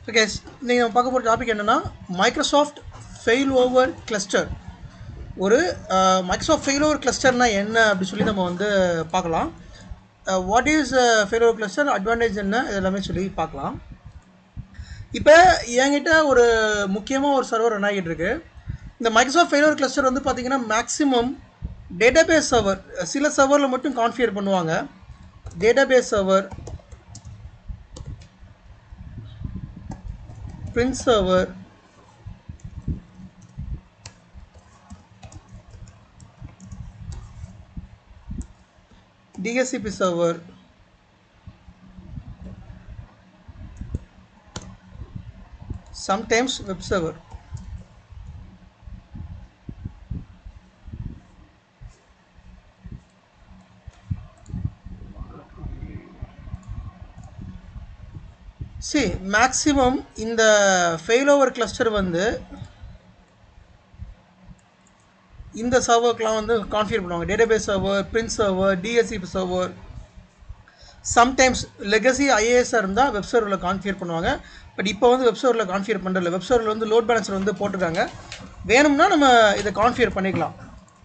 Okay, நீங்கள் நம்ம பார்க்க போகிற டாபிக் என்னென்னா மைக்ரோசாஃப்ட் ஃபெயில் ஓவர் கிளஸ்டர். ஒரு மைக்ரோசாஃப்ட் ஃபெயில் ஓவர் கிளஸ்டர்னால் என்ன அப்படின்னு சொல்லி நம்ம வந்து பார்க்கலாம். What is fail over cluster, advantage என்ன, இதெல்லாமே சொல்லி பார்க்கலாம். இப்போ என்கிட்ட ஒரு முக்கியமாக ஒரு சர்வர் ரன் ஆகிட்டு இருக்கு. இந்த மைக்ரோசாஃப்ட் ஃபெயில் ஓவர் கிளஸ்டர் வந்து பார்த்தீங்கன்னா மேக்ஸிமம் டேட்டாபேஸ் சர்வர் சில சர்வரில் மட்டும் கான்ஃபிகர் பண்ணுவாங்க. Database server, print server, DHCP server, sometimes web server. See, maximum இந்த failover cluster வந்து இந்த சர்வர்க்கெலாம் வந்து கான்ஃபிகர் பண்ணுவாங்க. Database server, print server, DHCP server, sometimes legacy ஐஏஎஸ்ஸாக இருந்தால் வெப் சர்வரில் கான்ஃபிகர் பண்ணுவாங்க. பட் இப்போ வந்து வெப் சர்வரில் கான்ஃபிகர் பண்ணுறதில்ல. வெப் சர்வரில் வந்து லோட் பேலன்சர் வந்து போட்டிருக்காங்க. வேணும்னா நம்ம இதை கான்ஃபிகர் பண்ணிக்கலாம்.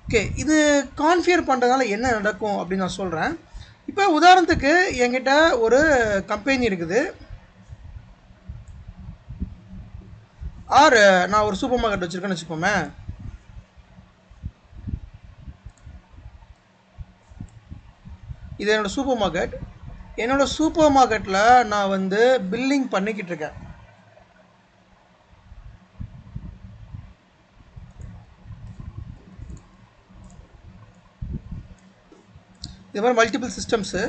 ஓகே, இது கான்ஃபிகர் பண்ணுறதுனால என்ன நடக்கும் அப்படின்னு நான் சொல்கிறேன். இப்போ உதாரணத்துக்கு என்கிட்ட ஒரு கம்பெனி இருக்குது, ஆர் நான் ஒரு சூப்பர் மார்க்கெட் வச்சுருக்கேன்னு வச்சுப்போமே. இது என்னோடய சூப்பர் மார்க்கெட். என்னோடய சூப்பர் மார்க்கெட்டில் நான் வந்து பில்லிங் பண்ணிக்கிட்டு இருக்கேன். இது மாதிரி மல்டிபிள் சிஸ்டம்ஸு.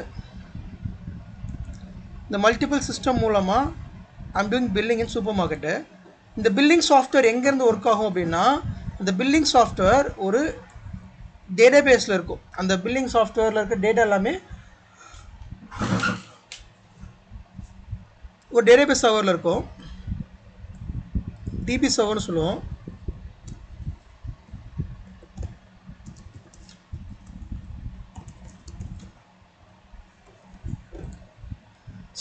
இந்த மல்டிபிள் சிஸ்டம் மூலமாக I'm doing billing in super market. இந்த பில்லிங் சாஃப்ட்வேர் எங்கேருந்து ஒர்க் ஆகும் அப்படின்னா, இந்த பில்லிங் சாஃப்ட்வேர் ஒரு டேட்டாபேஸில் இருக்கும். அந்த பில்லிங் சாஃப்ட்வேரில் இருக்க டேட்டா எல்லாமே ஒரு டேட்டாபேஸ் சர்வரில் இருக்கும். டிபி சர்வர்னு சொல்லுவோம்.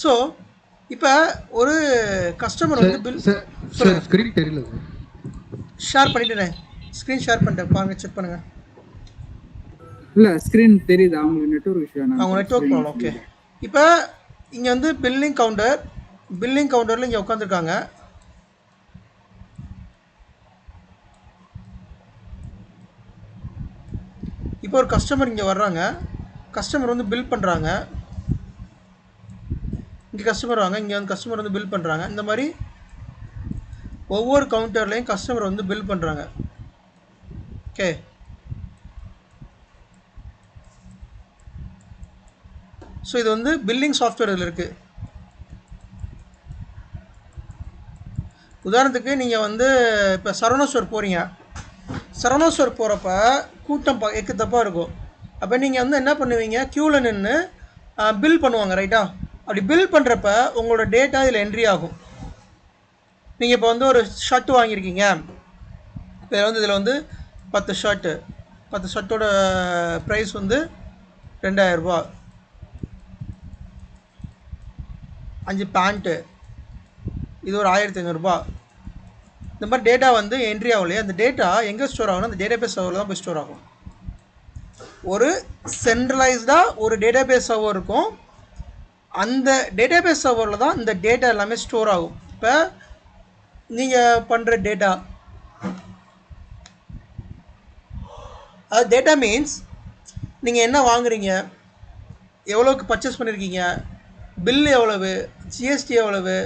ஸோ இப்போ ஒரு கஸ்டமர் வந்து பில் ஸ்க்ரீன் தெரியல, ஷேர் பண்ணிட்டேன். ஸ்க்ரீன் ஷேர் பண்ணிட்டேன், பாருங்கள், செக் பண்ணுங்கள். இல்லை, ஸ்க்ரீன் தெரியுது. அவங்க நெட்வொர்க் இஷ்யூ, அவங்க நெட்வொர்க் ப்ராப்ளம். ஓகே, இப்போ இங்கே வந்து பில்லிங் கவுண்டரில் இங்கே உட்காந்துருக்காங்க. இப்போ ஒரு கஸ்டமர் இங்கே வர்றாங்க. கஸ்டமர் வந்து பில் பண்ணுறாங்க. இங்கே கஸ்டமர் வாங்க, இங்கே வந்து கஸ்டமர் வந்து பில் பண்ணுறாங்க. இந்த மாதிரி ஒவ்வொரு கவுண்டர்லேயும் கஸ்டமர் வந்து பில் பண்ணுறாங்க. ஓகே, ஸோ இது வந்து பில்லிங் சாஃப்ட்வேர் இதில் இருக்குது. உதாரணத்துக்கு நீங்கள் வந்து இப்போ சரவணா ஸ்டோர் போகிறீங்க. சரவணா ஸ்டோர் போகிறப்ப கூட்டம் எக்குத்தப்பாக இருக்கும். அப்போ நீங்கள் வந்து என்ன பண்ணுவீங்க, க்யூவில் நின்று பில் பண்ணுவாங்க, ரைட்டா? அப்படி பில் பண்ணுறப்ப உங்களோட டேட்டா இதில் என்ட்ரி ஆகும். நீங்கள் இப்போ வந்து ஒரு ஷர்ட் வாங்கியிருக்கீங்க. இப்போ வந்து இதில் வந்து 10 ஷர்ட்டோட ப்ரைஸ் வந்து 2000 ரூபா. 5 பேண்ட்டு, இது ஒரு 1500 ரூபா. இந்த மாதிரி டேட்டா வந்து என்ட்ரி ஆகும் இல்லையா? அந்த டேட்டா எங்கே ஸ்டோர் ஆகும்னா அந்த டேட்டாபேஸ் சர்வரில் தான் போய் ஸ்டோர் ஆகும். ஒரு சென்ட்ரலைஸ்டாக ஒரு டேட்டாபேஸ் சர்வர் இருக்கும். அந்த டேட்டாபேஸ் சர்வரில் தான் இந்த டேட்டா எல்லாமே ஸ்டோர் ஆகும். இப்போ நீங்கள் பண்ணுற டேட்டா, அது டேட்டா மீன்ஸ் நீங்கள் என்ன வாங்குறீங்க, எவ்வளோக்கு பர்ச்சேஸ் பண்ணியிருக்கீங்க, பில்லு எவ்வளவு, ஜிஎஸ்டி எவ்வளவு,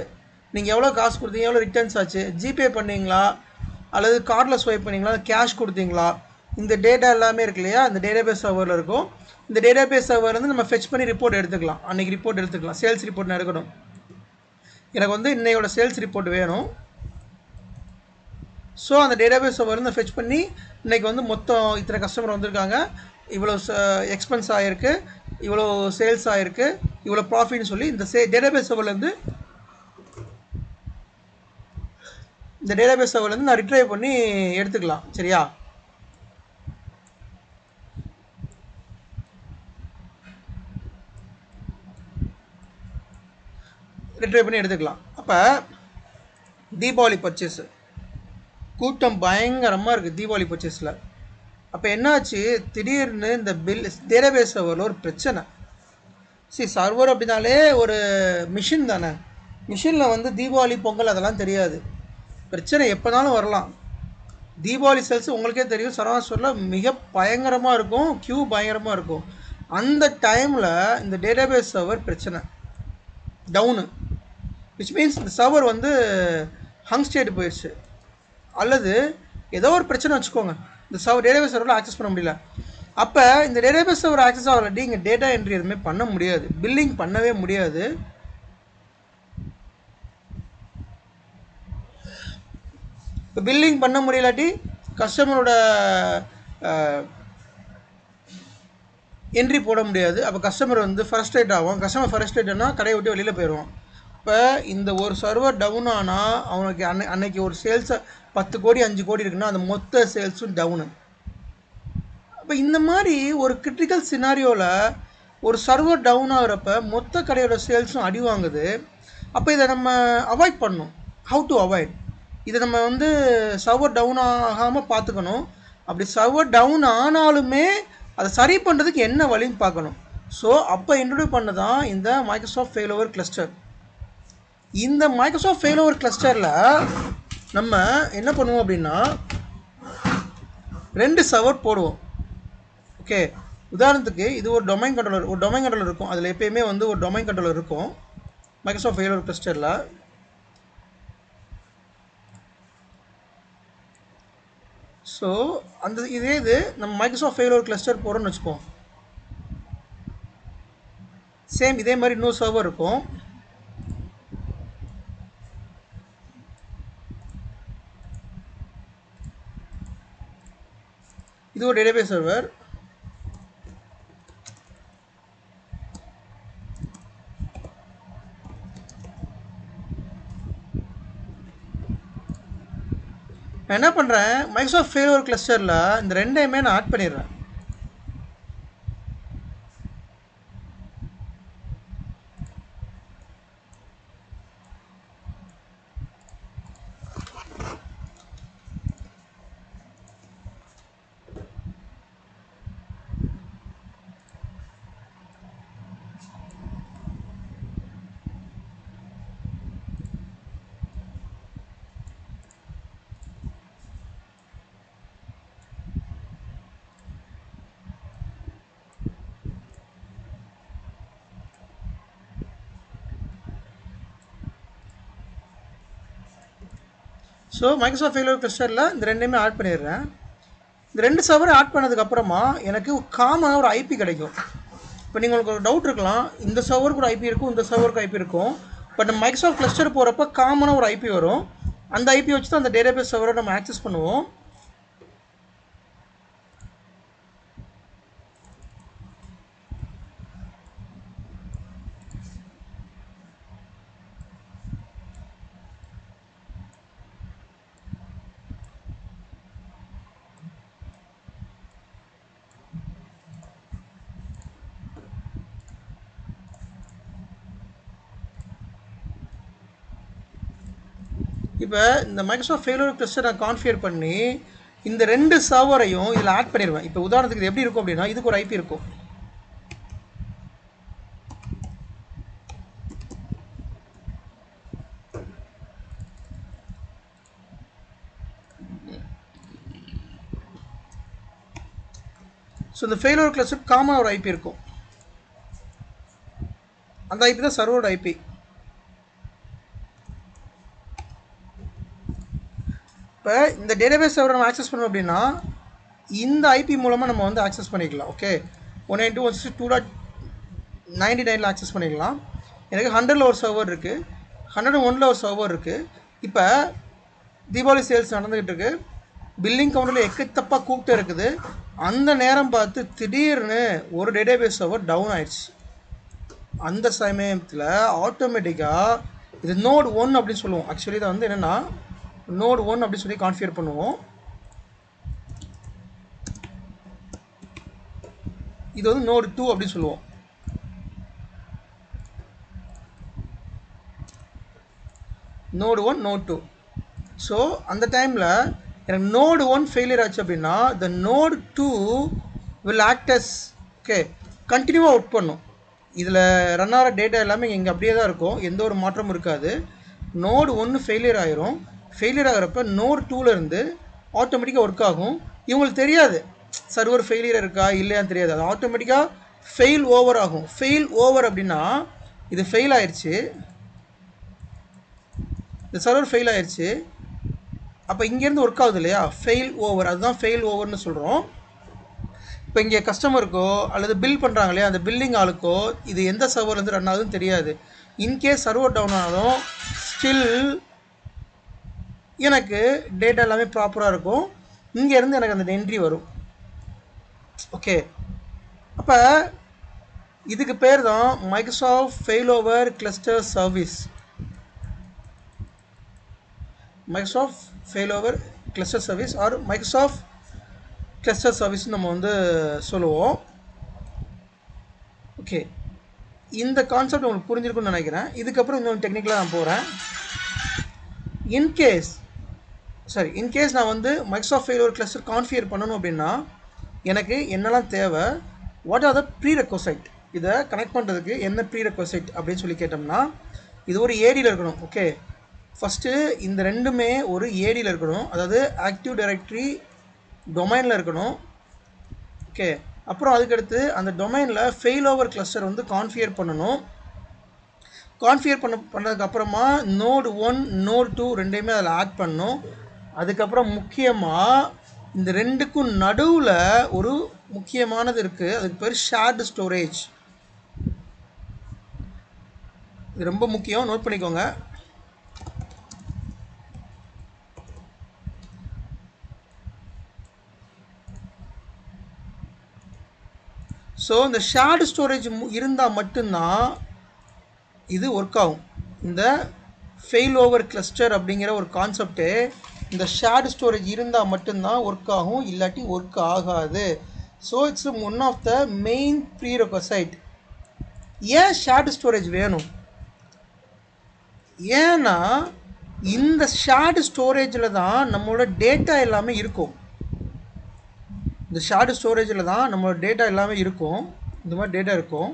நீங்கள் எவ்வளோ காசு கொடுத்தீங்க, எவ்வளோ ரிட்டர்ன்ஸ் ஆச்சு, ஜிபே பண்ணிங்களா அல்லது கார்டில் ஸ்வைப் பண்ணிங்களா, கேஷ் கொடுத்தீங்களா, இந்த டேட்டா எல்லாமே இருக்கு இல்லையா? இந்த டேட்டாபேஸ் சர்வரில் இருக்கும். இந்த டேட்டாபேஸ் சர்வர் வந்து நம்ம ஃபெச் பண்ணி ரிப்போர்ட் எடுத்துக்கலாம். அன்றைக்கி ரிப்போர்ட் எடுத்துக்கலாம். சேல்ஸ் ரிப்போர்ட் நான் எடுக்கணும். எனக்கு வந்து இன்னையோட சேல்ஸ் ரிப்போர்ட் வேணும். ஸோ அந்த டேட்டாபேஸ் சர்வர்லேருந்து ஃபெச் பண்ணி இன்றைக்கி வந்து மொத்தம் இத்தனை கஸ்டமர் வந்திருக்காங்க, இவ்வளோ எக்ஸ்பென்ஸ் ஆகிருக்கு, இவ்வளோ சேல்ஸ் ஆகிருக்கு, இவ்வளோ ப்ராஃபிட்னு சொல்லி இந்த டேட்டாபேஸ் சர்வர்லேருந்து நான் ரிட்ரைவ் பண்ணி எடுத்துக்கலாம். சரியா? ரிட்ரைவ் பண்ணி எடுத்துக்கலாம். அப்போ தீபாவளி பர்ச்சேஸு கூட்டம் பயங்கரமாக இருக்குது தீபாவளி பர்ச்சேஸில். அப்போ என்னாச்சு, திடீர்னு இந்த டேட்டாபேஸ் சர்வரில் ஒரு பிரச்சனை. சர்வர் அப்படின்னாலே ஒரு மிஷின் தானே, மிஷினில் வந்து தீபாவளி பொங்கல் அதெல்லாம் தெரியாது, பிரச்சனை எப்போனாலும் வரலாம். தீபாவளி சேல்ஸ் உங்களுக்கே தெரியும், சரவணா ஸ்டோரில் மிக பயங்கரமாக இருக்கும், க்யூ பயங்கரமாக இருக்கும். அந்த டைமில் இந்த டேட்டாபேஸ் சர்வர் பிரச்சனை, டவுனு, விச் மீன்ஸ் இந்த சர்வர் வந்து ஹங் ஸ்டேட் போயிடுச்சு, அல்லது ஏதோ ஒரு பிரச்சனை வச்சுக்கோங்க, இந்த டேட்டாபேஸ் சர்வரில் ஆக்சஸ் பண்ண முடியல. அப்போ இந்த டேட்டாபேஸ் சர்வர் ஆக்சஸ் ஆகலாட்டி இங்கே டேட்டா என்ட்ரி எதுவுமே பண்ண முடியாது, பில்லிங் பண்ணவே முடியாது. இப்போ பில்லிங் பண்ண முடியலாட்டி கஸ்டமரோட என்ட்ரி போட முடியாது. அப்போ கஸ்டமர் வந்து ஃப்ரஸ்ட்ரேட் ஆகும். கஸ்டமர் ஃப்ரஸ்ட்ரேட்னா கடையை விட்டு வெளியில் போயிடுவான். இப்போ இந்த ஒரு சர்வர் டவுன் ஆனால் அவனுக்கு அன்னைக்கு ஒரு சேல்ஸை 10 கோடி 5 கோடி இருக்குன்னா அந்த மொத்த சேல்ஸும் டவுனு. அப்போ இந்த மாதிரி ஒரு கிரிட்டிக்கல் சினாரியோவில் ஒரு சர்வர் டவுன் ஆகிறப்ப மொத்த கடையோட சேல்ஸும் அடி வாங்குது. அப்போ இதை நம்ம அவாய்ட் பண்ணணும். ஹவு டு அவாய்ட் இதை நம்ம வந்து சர்வர் டவுன் ஆகாமல் பார்த்துக்கணும். அப்படி சர்வர் டவுன் ஆனாலுமே அதை சரி பண்ணுறதுக்கு என்ன வழின்னு பார்க்கணும். ஸோ அப்போ இன்ட்ரடியூஸ் பண்ண தான் இந்த மைக்ரோசாஃப்ட் ஃபெயிலோவர் கிளஸ்டர். இந்த மைக்ரோசாஃப்ட் ஃபெயிலோவர் கிளஸ்டரில் நம்ம என்ன பண்ணுவோம் அப்படின்னா 2 சர்வர் போடுவோம். ஓகே, உதாரணத்துக்கு இது ஒரு டொமைன் கண்ட்ரோலர் இருக்கும். அதில் எப்பயுமே வந்து ஒரு டொமைன் கண்ட்ரோலர் இருக்கும் மைக்ரோசாஃப்ட் ஃபெயிலோவர் கிளஸ்டரில். ஸோ அந்த இது நம்ம மைக்ரோசாஃப்ட் ஃபெயிலோவர் கிளஸ்டர் போகிறோன்னு வச்சுப்போம். சேம் இதே மாதிரி இன்னொரு சர்வர் இருக்கும். இது ஒரு டேட்டாபேஸ் சர்வர். நான் என்ன பண்ணுறேன், மைக்ரோசாஃப்ட் ஃபெயிலோவர் கிளஸ்டரில் இந்த ரெண்டையுமே நான் ஆட் பண்ணிடுறேன். ஸோ மைக்ரோசாஃப்ட் ஃபெயிலோவர் கிளஸ்டரில் இந்த ரெண்டையுமே ஆட் பண்ணிடுறேன். இந்த 2 சர்வரை ஆட் பண்ணதுக்கப்புறமா எனக்கு காமனாக ஒரு ஐபி கிடைக்கும். இப்போ நீங்கள் உங்களுக்கு ஒரு டவுட் இருக்கலாம், இந்த சர்வருக்கு ஒரு ஐபி இருக்கும், இந்த சர்வருக்கு ஐபி இருக்கும். பட் நம்ம மைக்ரோசாஃப்ட் கிளஸ்டர் போகிறப்ப காமனாக ஒரு ஐபி வரும். அந்த ஐபி வச்சு தான் அந்த டேட்டாபேஸ் சர்வரை நம்ம ஆக்சஸ் பண்ணுவோம். இப்போ இந்த மைக்ரோசாஃப்ட் ஃபெயிலோவர் கிளஸ்டர் நான் கான்ஃபிகர் பண்ணி இந்த 2 சர்வரையும் இதில் ஆட் பண்ணிடுவேன். இப்போ உதாரணத்துக்கு இது எப்படி இருக்கும் அப்படின்னா, இதுக்கு ஒரு ஐபி இருக்கும். ஸோ இந்த ஃபெயிலோவர் கிளஸ்டர் காமனாக ஒரு ஐபி இருக்கும். அந்த ஐபி தான் சர்வரோட ஐபி. இப்போ இந்த டேட்டாபேஸ் சர்வரை நம்ம ஆக்சஸ் பண்ணோம் அப்படின்னா இந்த ஐபி மூலமாக நம்ம வந்து ஆக்சஸ் பண்ணிக்கலாம். ஓகே, 192.168.2.99 ஆக்சஸ் பண்ணிக்கலாம். எனக்கு 100ல் ஒரு சர்வர் இருக்குது, 101ல் ஒரு சர்வர் இருக்குது. இப்போ தீபாவளி சேல்ஸ் நடந்துக்கிட்டு இருக்குது, பில்லிங் கவுண்டரில் எக்கத்தப்பாக கூப்பிட்டு இருக்குது. அந்த நேரம் பார்த்து திடீர்னு ஒரு டேட்டாபேஸ் சர்வர் டவுன் ஆயிடுச்சு. அந்த சமயத்தில் ஆட்டோமேட்டிக்காக இது நோட் 1 அப்படின்னு சொல்லுவோம். ஆக்சுவலி இதை வந்து என்னென்னா நோட் 1 அப்படின்னு சொல்லி கான்ஃபிகர் பண்ணுவோம். இது வந்து நோட் 2 அப்படின்னு சொல்லுவோம். நோட் 1 நோட் 2 ஸோ அந்த டைமில் எனக்கு நோடு 1 ஃபெயிலியர் ஆச்சு அப்படின்னா the node 2 will act as okay கண்டினியூவாக ஒர்க் பண்ணும். இதில் ரன் ஆகிற டேட்டா எல்லாமே இங்கே அப்படியே தான் இருக்கும், எந்த ஒரு மாற்றமும் இருக்காது. நோடு 1 ஃபெயிலியர் ஆகிரும். ஃபெயிலியர் ஆகிறப்ப நோடு 2லேருந்து ஆட்டோமேட்டிக்காக ஒர்க் ஆகும். இவங்களுக்கு தெரியாது சர்வர் ஃபெயிலியர் இருக்கா இல்லையான்னு தெரியாது, அது ஆட்டோமேட்டிக்காக ஃபெயில் ஓவர் ஆகும். ஃபெயில் ஓவர் அப்படின்னா இது ஃபெயில் ஆயிடுச்சு, இந்த சர்வர் ஃபெயில் ஆயிடுச்சு, அப்போ இங்கேருந்து ஒர்க் ஆகுது இல்லையா, ஃபெயில் ஓவர், அதுதான் ஃபெயில் ஓவர்னு சொல்கிறோம். இப்போ இங்கே கஸ்டமருக்கோ அல்லது பில் பண்ணுறாங்க இல்லையா, அந்த பில்லிங் ஆளுக்கோ இது எந்த சர்வர்லேருந்து ரன் ஆகுதுன்னு தெரியாது. இன்கேஸ் சர்வர் டவுன் ஆனாலும் ஸ்டில் எனக்கு டேட்டா எல்லாமே ப்ராப்பராக இருக்கும், இங்கேருந்து எனக்கு அந்த என்ட்ரி வரும். ஓகே, அப்போ இதுக்கு பேர் தான் Microsoft fail over cluster service. Microsoft fail over cluster service or Microsoft cluster service நம்ம வந்து சொல்லுவோம். ஓகே, இந்த கான்செப்ட் உங்களுக்கு புரிஞ்சிருக்குன்னு நினைக்கிறேன். இதுக்கப்புறம் இன்னொரு டெக்னிக்கலாக நான் போகிறேன். இன்கேஸ் நான் வந்து Microsoft fail over cluster configure பண்ணணும் அப்படின்னா எனக்கு என்னெல்லாம் தேவை, what are the prerequisite, இதை கனெக்ட் பண்ணுறதுக்கு என்ன ப்ரீ ரெக்வசைட் அப்படின்னு சொல்லி கேட்டோம்னா இது ஒரு ஏடியில் இருக்கணும். ஓகே, ஃபஸ்ட்டு இந்த ரெண்டுமே ஒரு ஏடியில் இருக்கணும், அதாவது ஆக்டிவ் டைரக்டரி டொமைனில் இருக்கணும். ஓகே, அப்புறம் அதுக்கடுத்து அந்த டொமைனில் ஃபெயில் ஓவர் கிளஸ்டர் வந்து கான்ஃபிகர் பண்ணணும். கான்ஃபிகர் பண்ணதுக்கப்புறமா நோடு 1 நோடு 2 ரெண்டையுமே அதில் ஆட் பண்ணணும். அதுக்கப்புறம் முக்கியமாக இந்த ரெண்டுக்கும் நடுவில் ஒரு முக்கியமானது இருக்குது, அதுக்கு பேர் ஷேர்டு ஸ்டோரேஜ். இது ரொம்ப முக்கியம், நோட் பண்ணிக்கோங்க. ஸோ இந்த ஷேர்டு ஸ்டோரேஜ் இருந்தால் மட்டும்தான் இது ஒர்க் ஆகும். இந்த ஃபெயில் ஓவர் கிளஸ்டர் அப்படிங்கிற ஒரு கான்செப்டே இந்த ஷேர்டு ஸ்டோரேஜ் இருந்தால் மட்டும்தான் ஒர்க் ஆகும், இல்லாட்டி ஒர்க் ஆகாது. So it's one of the main prerequisite. ஏன் ஷேர்டு ஸ்டோரேஜ் வேணும்? ஏன்னா இந்த ஷேர்டு ஸ்டோரேஜில் தான் நம்மளோட டேட்டா எல்லாமே இருக்கும். இந்த ஷேர்டு ஸ்டோரேஜில் தான் நம்மளோட டேட்டா எல்லாமே இருக்கும், இந்த மாதிரி டேட்டா இருக்கும்.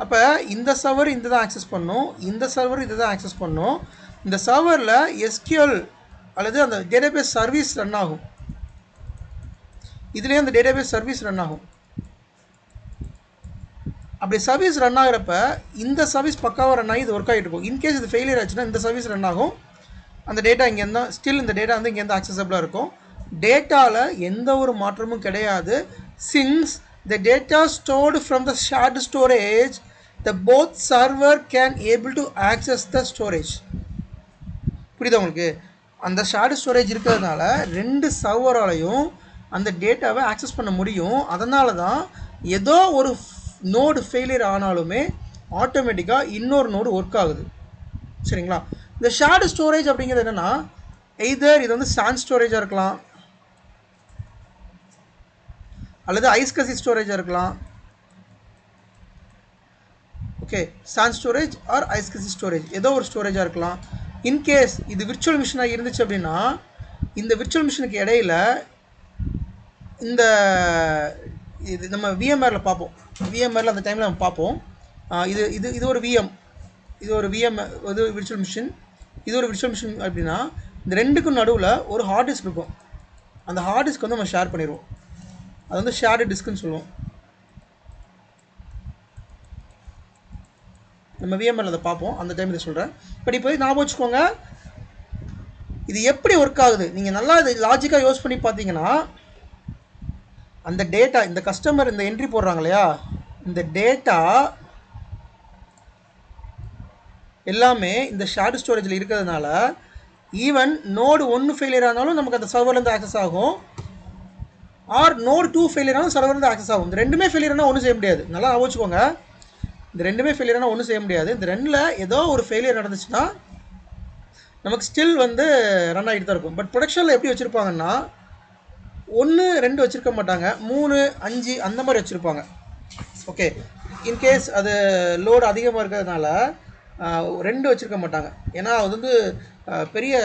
அப்போ இந்த சர்வர் இந்த தான் ஆக்சஸ் பண்ணும், இந்த சர்வர் இதை தான் ஆக்சஸ் பண்ணும். இந்த சர்வரில் எஸ்கியூஎல் அல்லது அந்த டேட்டாபேஸ் சர்வீஸ் ரன் ஆகும், இதுலேயே அந்த டேட்டாபேஸ் சர்வீஸ் ரன் ஆகும். அப்படி சர்வீஸ் ரன் ஆகிறப்ப இந்த சர்வீஸ் பக்காவாக ரன் ஆகி இது ஒர்க் ஆகிட்டு இருக்கும். இன்கேஸ் இது ஃபெயிலியர் ஆச்சுன்னா இந்த சர்வீஸ் ரன் ஆகும், அந்த டேட்டா இங்கேருந்து தான் ஸ்டில் இந்த டேட்டா வந்து இங்கேருந்து ஆக்சஸபிளாக இருக்கும். டேட்டாவில் எந்த ஒரு மாற்றமும் கிடையாது. Since the data stored from the shared storage the both server can able to access the storage. புரியுதா உங்களுக்கு? அந்த ஷேர்டு ஸ்டோரேஜ் இருக்கிறதுனால ரெண்டு சர்வராலையும் அந்த டேட்டாவை ஆக்சஸ் பண்ண முடியும். அதனால தான் ஏதோ ஒரு நோடு ஃபெயிலியர் ஆனாலுமே ஆட்டோமேட்டிக்காக இன்னொரு நோடு ஒர்க் ஆகுது. சரிங்களா? இந்த ஷேர்டு ஸ்டோரேஜ் அப்படிங்கிறது என்னென்னா, எய்தர் இது வந்து சான் ஸ்டோரேஜாக இருக்கலாம், அல்லது ஐஸ்கசி ஸ்டோரேஜாக இருக்கலாம். Okay, SAN storage or iSCSI storage ஏதோ ஒரு ஸ்டோரேஜாக இருக்கலாம். இன்கேஸ் இது விர்ச்சுவல் மிஷினாக இருந்துச்சு அப்படின்னா இந்த விர்ச்சுவல் மிஷினுக்கு இடையில் இந்த இது நம்ம விஎம்ஆரில் பார்ப்போம், விஎம்ஆரில் அந்த டைமில் நம்ம பார்ப்போம். இது இது இது ஒரு விஎம், இது ஒரு விஎம், இது விர்ச்சுவல் மிஷின், இது ஒரு விர்ச்சுவல் மிஷின். அப்படின்னா இந்த ரெண்டுக்கும் நடுவில் ஒரு ஹார்ட் டிஸ்க் இருக்கும், அந்த ஹார்ட் டிஸ்க் வந்து நம்ம ஷேர் பண்ணிடுவோம், அது வந்து ஷேர்டு டிஸ்க்குன்னு சொல்லுவோம். நம்ம விஎம்ஆரில் அதை பார்ப்போம், அந்த டைம் இதை சொல்கிறேன். பட் இப்போ ஞாபகம் வச்சுக்கோங்க, இது எப்படி ஒர்க் ஆகுது நீங்கள் நல்லா இது லாஜிக்காக யூஸ் பண்ணி பார்த்தீங்கன்னா, அந்த டேட்டா இந்த கஸ்டமர் இந்த என்ட்ரி போடுறாங்க இல்லையா, இந்த டேட்டா எல்லாமே இந்த ஷேர்டு ஸ்டோரேஜில் இருக்கிறதுனால ஈவன் நோடு 1 ஃபெயிலியர் ஆனாலும் நமக்கு அந்த சர்வர்லேருந்து ஆக்சஸ் ஆகும், ஆர் நோடு 2 ஃபெயிலியர் ஆனாலும் சர்வர்லேருந்து ஆக்சஸ் ஆகும். இந்த ரெண்டுமே ஃபெயிலியர்னா ஒன்றும் செய்ய முடியாது, நல்லா ஞாபகம். இந்த ரெண்டுமே ஃபெயிலியர்னா ஒன்றும் செய்ய முடியாது. இந்த ரெண்டில் ஏதோ ஒரு ஃபெயிலியர் நடந்துச்சுன்னா நமக்கு ஸ்டில் வந்து ரன் ஆகிட்டு தான் இருக்கும். பட் ப்ரொடக்ஷனில் எப்படி வச்சுருப்பாங்கன்னா 1 2 வச்சுருக்க மாட்டாங்க, 3 5 அந்த மாதிரி வச்சுருப்பாங்க. ஓகே, இன்கேஸ் அது லோடு அதிகமாக இருக்கிறதுனால 2 வச்சுருக்க மாட்டாங்க. ஏன்னா அது வந்து பெரிய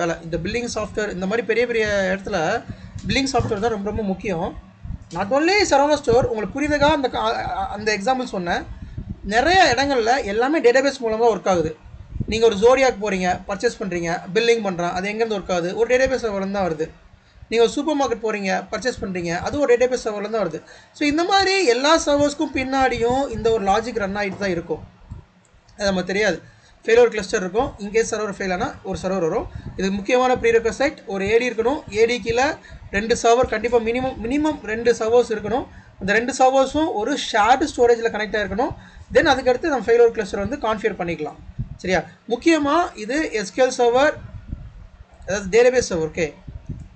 வேலை. இந்த பில்லிங் சாஃப்ட்வேர் இந்த மாதிரி பெரிய பெரிய இடத்துல பில்லிங் சாஃப்ட்வேர் தான் ரொம்ப ரொம்ப முக்கியம். நாட் ஓன்லி சரவணா ஸ்டோர், உங்களுக்கு புரியுதுக்காக அந்த எக்ஸாம்பிள் சொன்னேன். நிறைய இடங்கள்ல எல்லாமே டேட்டாபேஸ் மூலமாக ஒர்க் ஆகுது. நீங்கள் ஒரு ஜோடியாக்கு போகிறீங்க, பர்ச்சேஸ் பண்ணுறீங்க, பில்லிங் பண்ணுறான், அது எங்கேருந்து ஒர்க் ஆகுது? ஒரு டேட்டாபேஸ் சர்வர்லேருந்து தான் வருது. நீங்கள் ஒரு சூப்பர் மார்க்கெட் போகிறீங்க, பர்ச்சேஸ் பண்ணுறீங்க, அது ஒரு டேட்டாபேஸ் சர்வர்லேருந்து தான் வருது. ஸோ இந்த மாதிரி எல்லா சர்வர்ஸ்க்கும் பின்னாடியும் இந்த ஒரு லாஜிக் ரன் ஆகிட்டு தான் இருக்கும். அது நமக்கு தெரியாது. ஃபெயிலோர் கிளஸ்டர் இருக்கும். இன்கேஸ் சர்வர் ஃபெயில் ஆனால் ஒரு சர்வர் வரும். இது முக்கியமான ப்ரீரெக்வசைட். ஒரு ஏடி இருக்கணும். ஏடி கீழே 2 சர்வர் கண்டிப்பாக மினிமம் 2 சர்வர்ஸ் இருக்கணும். அந்த 2 சர்வர்ஸும் ஒரு ஷேர்டு ஸ்டோரேஜில் கனெக்ட் ஆகிருக்கணும். தென் அதுக்கடுத்து நம்ம ஃபெயிலோர் கிளஸ்டர் வந்து கான்ஃபிகர் பண்ணிக்கலாம். சரியா? முக்கியமாக இது எஸ்கியூஎல் சர்வர், அதாவது database server. Okay,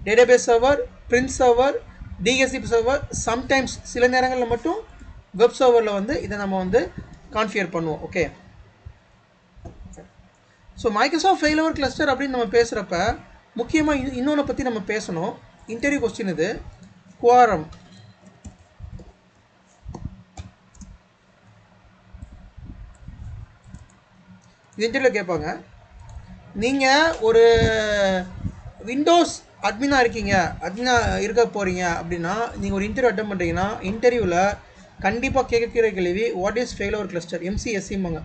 database server, print server, DHCP server, sometimes சில நேரங்களில் மட்டும் வெப் சர்வரில் வந்து இதை நம்ம வந்து கான்ஃபிகர் பண்ணுவோம். Okay, so Microsoft failover cluster அப்படின்னு நம்ம பேசுகிறப்ப முக்கியமாக இன்னொன்று பற்றி நம்ம பேசணும். இன்டர்வியூ கொஸ்டின் இது. குவாரம். இது இன்டர்வியூவில் கேட்பாங்க. நீங்கள் ஒரு விண்டோஸ் அட்மினாக இருக்கீங்க, அட்மினாக இருக்க போகிறீங்க அப்படின்னா நீங்கள் ஒரு இன்டர்வியூ அட்டன் பண்ணுறீங்கன்னா இன்டர்வியூவில் கண்டிப்பாக கேட்குற கேள்வி வாட் இஸ் ஃபெயிலோவர் கிளஸ்டர், MCSம்பாங்க.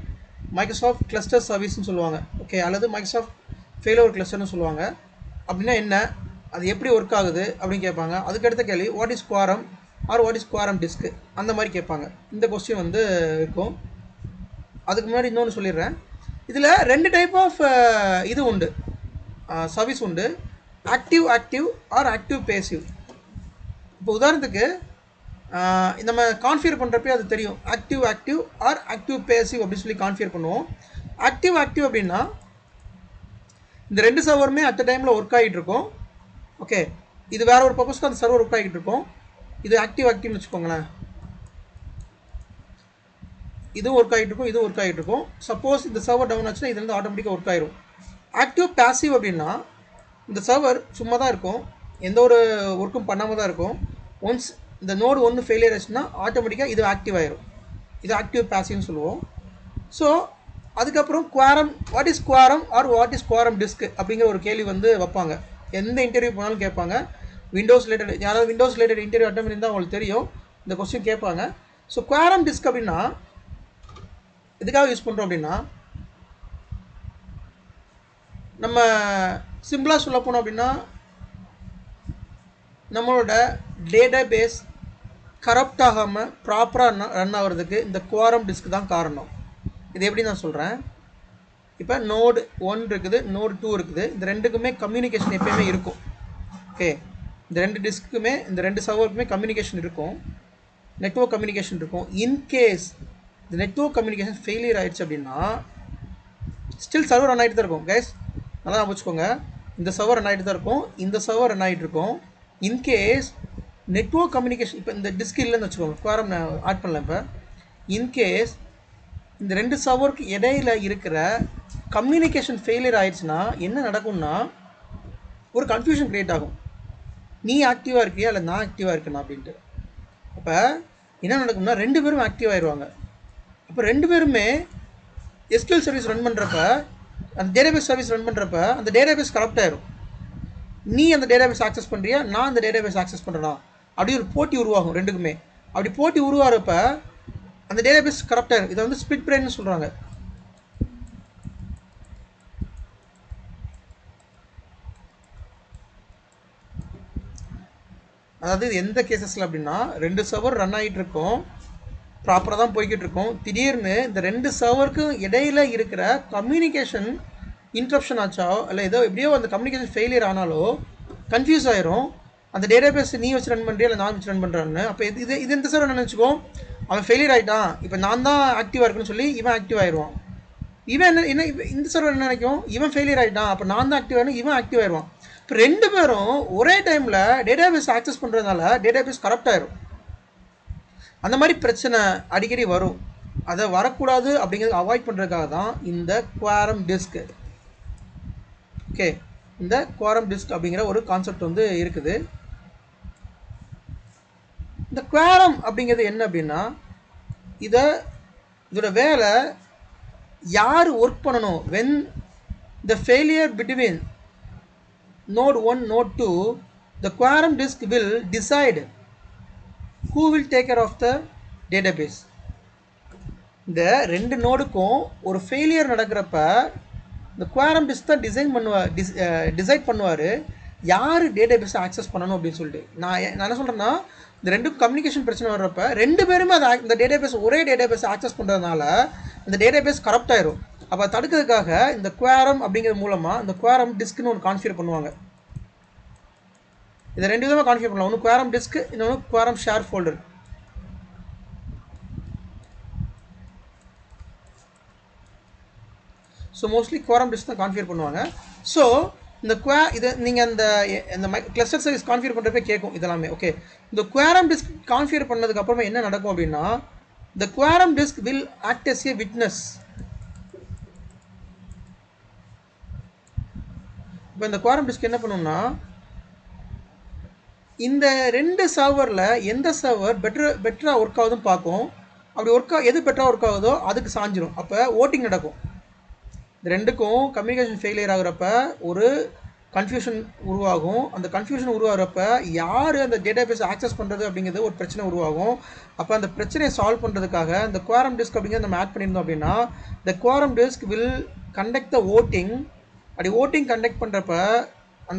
மைக்ரோசாஃப்ட் கிளஸ்டர் சர்வீஸ்னு சொல்லுவாங்க. ஓகே, அல்லது மைக்ரோசாஃப்ட் ஃபெயிலோவர் கிளஸ்டர்னு சொல்லுவாங்க. அப்படின்னா என்ன, அது எப்படி ஒர்க் ஆகுது அப்படின்னு கேட்பாங்க. அதுக்கடுத்த கேள்வி what is quorum or what is quorum disk, அந்த மாதிரி கேட்பாங்க. இந்த கொஸ்டின் வந்து இருக்கும். அதுக்கு முன்னாடி இன்னொன்று சொல்லிடுறேன். இதில் 2 டைப் ஆஃப் இது உண்டு, சர்வீஸ் உண்டு. Active are active passive. இப்போ உதாரணத்துக்கு நம்ம கான்ஃபிகர் பண்ணுறப்பே அது தெரியும். ஆக்டிவ் ஆர் ஆக்டிவ் பேசிவ் அப்படின்னு சொல்லி கான்ஃபிகர் பண்ணுவோம். ஆக்டிவ் அப்படின்னா இந்த 2 சர்வருமே அட் டைமில் ஒர்க் ஆகிட்டு இருக்கும். ஓகே, இது வேறு ஒரு பர்பஸ்க்கு அந்த சர்வர் ஒர்க் ஆகிட்டு இருக்கும். இது ஆக்டிவ்னு வச்சுக்கோங்களேன். இதுவும் ஒர்க் ஆகிட்டு இருக்கும், இதுவும் ஒர்க் ஆகிட்டு இருக்கும். சப்போஸ் இந்த சர்வர் டவுன் ஆச்சுன்னா இது வந்து ஆட்டோமேட்டிக்காக ஒர்க் ஆயிரும். ஆக்டிவ் பேசிவ் அப்படின்னா இந்த சர்வர் சும்மா தான் இருக்கும், எந்த ஒரு ஒர்க்கும் பண்ணாமல் தான் இருக்கும். ஒன்ஸ் இந்த நோடு 1 ஃபெயிலியர் ஆச்சுன்னா ஆட்டோமேட்டிக்காக இது ஆக்டிவ் ஆயிரும். இது ஆக்டிவ் பேசிவ்னு சொல்லுவோம். ஸோ அதுக்கப்புறம் quorum, what is quorum or what is quorum disk அப்படிங்கிற ஒரு கேள்வி வந்து வைப்பாங்க. எந்த இன்டர்வியூ போனாலும் கேட்பாங்க. விண்டோஸ் ரிலேட்டட், யாராவது விண்டோஸ் ரிலேட்டட் இன்டர்வியூ அட்டன் பண்ணியிருந்தால் அவங்களுக்கு தெரியும், இந்த கொஸ்டின் கேட்பாங்க. ஸோ குவாரம் டிஸ்க் அப்படின்னா எதுக்காக யூஸ் பண்ணுறோம் அப்படின்னா, நம்ம சிம்பிளாக சொல்ல போனோம் அப்படின்னா நம்மளோட டேட்டா பேஸ் கரப்ட் ஆகாமல் ப்ராப்பராக ரன் ஆகிறதுக்கு இந்த குவாரம் டிஸ்க் தான் காரணம். இது எப்படி நான் சொல்கிறேன், இப்போ நோடு 1 இருக்குது, நோடு 2 இருக்குது. இந்த ரெண்டுக்குமே கம்யூனிகேஷன் எப்பயுமே இருக்கும். ஓகே, இந்த 2 டிஸ்க்குமே, இந்த 2 சர்வருக்குமே கம்யூனிகேஷன் இருக்கும், நெட்வொர்க் கம்யூனிகேஷன் இருக்கும். இன்கேஸ் இந்த நெட்வொர்க் கம்யூனிகேஷன் ஃபெயிலியர் ஆகிடுச்சு அப்படின்னா ஸ்டில் சர்வர் ரன் ஆகிட்டு தான் இருக்கும். கைஸ் நல்லா தான் வச்சுக்கோங்க, இந்த சர்வர் ரன் ஆகிட்டு தான் இருக்கும், இந்த சர்வர் ரன் ஆகிட்டு இருக்கும். இன்கேஸ் நெட்வொர்க் கம்யூனிகேஷன், இப்போ இந்த டிஸ்க் இல்லைன்னு வச்சுக்கோங்க, குவாரம் நான் ஆட் பண்ணல. இப்போ இன்கேஸ் இந்த 2 சர்வருக்கு இடையில இருக்கிற கம்யூனிகேஷன் ஃபெயிலியர் ஆயிடுச்சுன்னா என்ன நடக்கும்னா ஒரு கன்ஃபியூஷன் க்ரியேட் ஆகும். நீ ஆக்டிவாக இருக்கியா இல்லை நான் ஆக்டிவாக இருக்கேனா அப்படின்ட்டு. அப்போ என்ன நடக்கும்னா 2 பேரும் ஆக்டிவ் ஆயிடுவாங்க. அப்போ 2 பேருமே எஸ்கியூஎல் சர்வீஸ் ரன் பண்ணுறப்ப, அந்த டேட்டாபேஸ் சர்வீஸ் ரன் பண்ணுறப்ப அந்த டேட்டாபேஸ் கரப்ட் ஆயிரும். நீ அந்த டேட்டாபேஸ் ஆக்சஸ் பண்ணுறியா, நான் அந்த டேட்டாபேஸ் ஆக்சஸ் பண்ணுறேனா, அப்படி ஒரு போட்டி உருவாகும் 2க்குமே. அப்படி போட்டி உருவாகிறப்ப அந்த டேட்டாபேஸ் கரப்ட் ஆயிரும். இதை வந்து ஸ்பிட் பிரெயின்னு சொல்கிறாங்க. அதாவது எந்த கேசஸில் அப்படின்னா 2 சர்வர் ரன் ஆகிட்டு இருக்கும், ப்ராப்பராக தான் போய்கிட்டு இருக்கும். திடீர்னு இந்த 2 சர்வருக்கும் இடையில இருக்கிற கம்யூனிகேஷன் இன்ட்ரப்ஷன் ஆச்சோ இல்லை ஏதோ எப்படியோ அந்த கம்யூனிகேஷன் ஃபெயிலியர் ஆனாலோ கன்ஃபியூஸ் ஆயிரும். அந்த டேட்டாபேஸ் நீ வச்சு ரன் பண்ணுறியா இல்லை நான் வச்சு ரன் பண்ணுறான்னு. அப்போ இது இந்த சர்வர் நினச்சிக்கோ, அவன் ஃபெயிலியர் ஆகிட்டான், இப்போ நான் தான் ஆக்டிவாக இருக்குன்னு சொல்லி இவன் ஆக்டிவ் ஆயிடுவான். இவன் என்ன இந்த சர்வர் என்ன நினைக்கும், இவன் ஃபெயிலியர் ஆகிட்டான், அப்போ நான் தான் ஆக்டிவ் ஆகிடும், இவன் ஆக்டிவ் ஆயிடுவான். இப்போ 2 பேரும் ஒரே டைமில் டேட்டாபேஸ் ஆக்சஸ் பண்ணுறதுனால டேட்டாபேஸ் கரப்ட் ஆயிரும். அந்த மாதிரி பிரச்சனை அடிக்கடி வரும். அதை வரக்கூடாது அப்படிங்கிறது அவாய்ட் பண்ணுறதுக்காக தான் இந்த குவாரம் டிஸ்க். ஓகே, இந்த குவாரம் டிஸ்க் அப்படிங்கிற ஒரு கான்செப்ட் வந்து இருக்குது. இந்த குவாரம் அப்படிங்கிறது என்ன அப்படின்னா, இதோட வேலை யார் ஒர்க் பண்ணணும் when the failure between node 1 node 2 the quorum disk will decide who will take care of the database. இந்த ரெண்டு நோடுக்கும் ஒரு ஃபெயிலியர் நடக்கிறப்ப இந்த குவாரம் டிஸ்க் தான் டிசைட் பண்ணுவார் யார் டேட்டாபேஸை ஆக்சஸ் பண்ணணும் அப்படின்னு சொல்லிட்டு. நான் என்ன சொல்கிறேன்னா, இந்த ரெண்டும் கம்யூனிகேஷன் பிரச்சனை வர்றப்ப ரெண்டு பேருமே அதை இந்த டேட்டாபேஸ் ஒரே டேட்டாபேஸை ஆக்சஸ் பண்ணுறதுனால இந்த டேட்டாபேஸ் கரப்ட் ஆயிரும். அப்போ தடுக்கிறதுக்காக இந்த குவாரம் அப்படிங்கிற மூலமாக இந்த குவாரம் டிஸ்க்னு ஒன்று கான்ஃபிகர் பண்ணுவாங்க. இதை ரெண்டு விதமாக கான்ஃபிகர் பண்ணலாம். ஒன்று குவாரம் டிஸ்க், இன்னொன்று quorum share folder. So mostly quorum disk தான் கான்ஃபிகர் பண்ணுவாங்க. ஸோ இந்த இதை நீங்கள் இந்த கிளஸ்டர் சர்வீஸ் கான்ஃபிகர் பண்ணுறப்ப கேட்கும் இதெல்லாமே. ஓகே, இந்த குவாரம் டிஸ்க் கான்ஃபிகர் பண்ணதுக்கப்புறமா என்ன நடக்கும் அப்படின்னா, the quorum disk will act as a witness. இப்போ இந்த quorum disk என்ன பண்ணும்னா, இந்த ரெண்டு சர்வரில் எந்த சர்வர் பெட்டராக ஒர்க் ஆகுதுன்னு பார்க்கும். அப்படி எது பெட்டராக ஒர்க் ஆகுதோ அதுக்கு சாஞ்சிரும். அப்போ ஓட்டிங் நடக்கும். இந்த ரெண்டுக்கும் கம்யூனிகேஷன் ஃபெயிலியர் ஆகுறப்ப ஒரு கன்ஃபியூஷன் உருவாகும். அந்த கன்ஃபியூஷன் உருவாகிறப்ப யார் அந்த டேட்டாபேஸ் ஆக்சஸ் பண்ணுறது அப்படிங்கிறது ஒரு பிரச்சனை உருவாகும். அப்போ அந்த பிரச்சனையை சால்வ் பண்ணுறதுக்காக இந்த குவாரம் டிஸ்க் அப்படிங்கிறத நம்ம ஆட் பண்ணியிருந்தோம் அப்படின்னா, இந்த quorum disk will conduct the voting. அப்படி ஓட்டிங் கண்டக்ட் பண்ணுறப்ப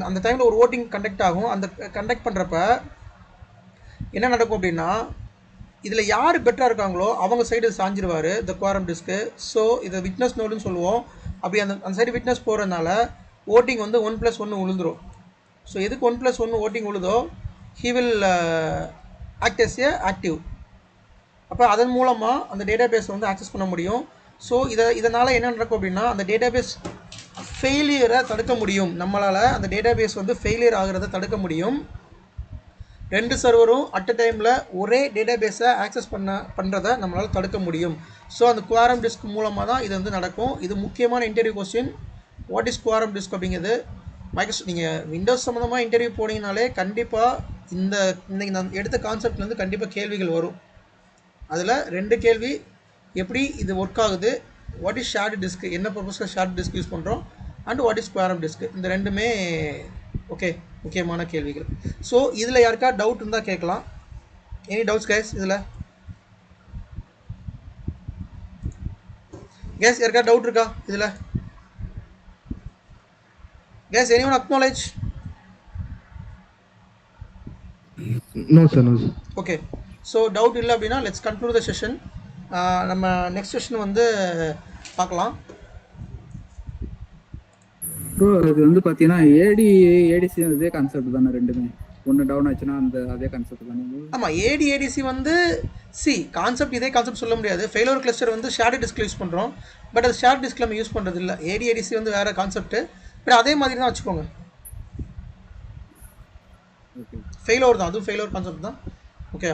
அந்த டைமில் ஒரு ஓட்டிங் கண்டக்ட் ஆகும். அந்த கண்டக்ட் பண்ணுறப்ப என்ன நடக்கும் அப்படின்னா, இதில் யார் பெட்டராக இருக்காங்களோ அவங்க சைடு சாஞ்சிருவார் இந்த குவாரம் டிஸ்க்கு. ஸோ இதை விட்னஸ் நோடுன்னு சொல்லுவோம். அப்படி அந்த சைடு விட்னஸ் போகிறதுனால ஓட்டிங் வந்து 1+1 விழுந்துடும். ஸோ எதுக்கு 1+1 ஓட்டிங் விழுதோ he will act as a active. அப்போ அதன் மூலமாக அந்த டேட்டாபேஸை வந்து ஆக்சஸ் பண்ண முடியும். ஸோ இதனால் என்ன நடக்கும் அப்படின்னா, அந்த டேட்டாபேஸ் ஃபெயிலியரை தடுக்க முடியும். நம்மளால் அந்த டேட்டாபேஸ் வந்து ஃபெயிலியர் ஆகிறத தடுக்க முடியும். ரெண்டு சர்வரும் அட் அ டைமில் ஒரே டேட்டாபேஸை ஆக்சஸ் பண்ணுறதை நம்மளால் தடுக்க முடியும். ஸோ அந்த குவாரம் டிஸ்க் மூலமாக தான் இது வந்து நடக்கும். இது முக்கியமான interview question. What is quorum disk அப்படிங்கிறது நீங்கள் விண்டோஸ் சம்மந்தமாக இன்டர்வியூ போனீங்கனாலே கண்டிப்பாக இன்றைக்கி நான் எடுத்த கான்செப்ட்லேருந்து கண்டிப்பாக கேள்விகள் வரும். அதில் ரெண்டு கேள்வி, எப்படி இது ஒர்க் ஆகுது, வாட் இஸ் ஷேர்டு டிஸ்க், என்ன பர்பஸ்க்கு ஷேர்டு டிஸ்க் யூஸ் பண்ணுறோம், and what is quorum disk. இந்த ரெண்டுமே ஓகே முக்கியமான கேள்விகள். ஸோ இதில் யாருக்கா டவுட் இருந்தால் கேட்கலாம். Any doubts guys? இதில் கேஸ் யாருக்கா டவுட் இருக்கா இதில்? கேஸ் anyone acknowledge? No sir, no sir. Okay, so doubt இல்லை அப்படின்னா லெட்ஸ் கன்க்ளூட் த செஷன். நம்ம நெக்ஸ்ட் செஷன் வந்து பார்க்கலாம். ப்ரோ அது வந்து பார்த்தீங்கன்னா ஏடிசி இதே கான்செப்ட் தானே, ரெண்டுமே ஒன்று டவுன் ஆச்சுன்னா அதே கான்செப்ட் தானே? ஆமாம், ஏடிசி வந்து கான்செப்ட் இதே கான்செப்ட் சொல்ல முடியாது. ஃபெயிலோர் கிளஸ்டர் வந்து ஷேர்டு டிஸ்கில் யூஸ் பண்ணுறோம், பட் அது ஷேர்ட் டிஸ்கில் நம்ம யூஸ் பண்ணுறது இல்லை. ஏடிசி வந்து வேறு கான்செப்ட்டு, பட் அதே மாதிரி தான் வச்சுக்கோங்க. ஃபெயிலோர் தான், அதுவும் ஃபெயிலோர் கான்செப்ட் தான். ஓகே.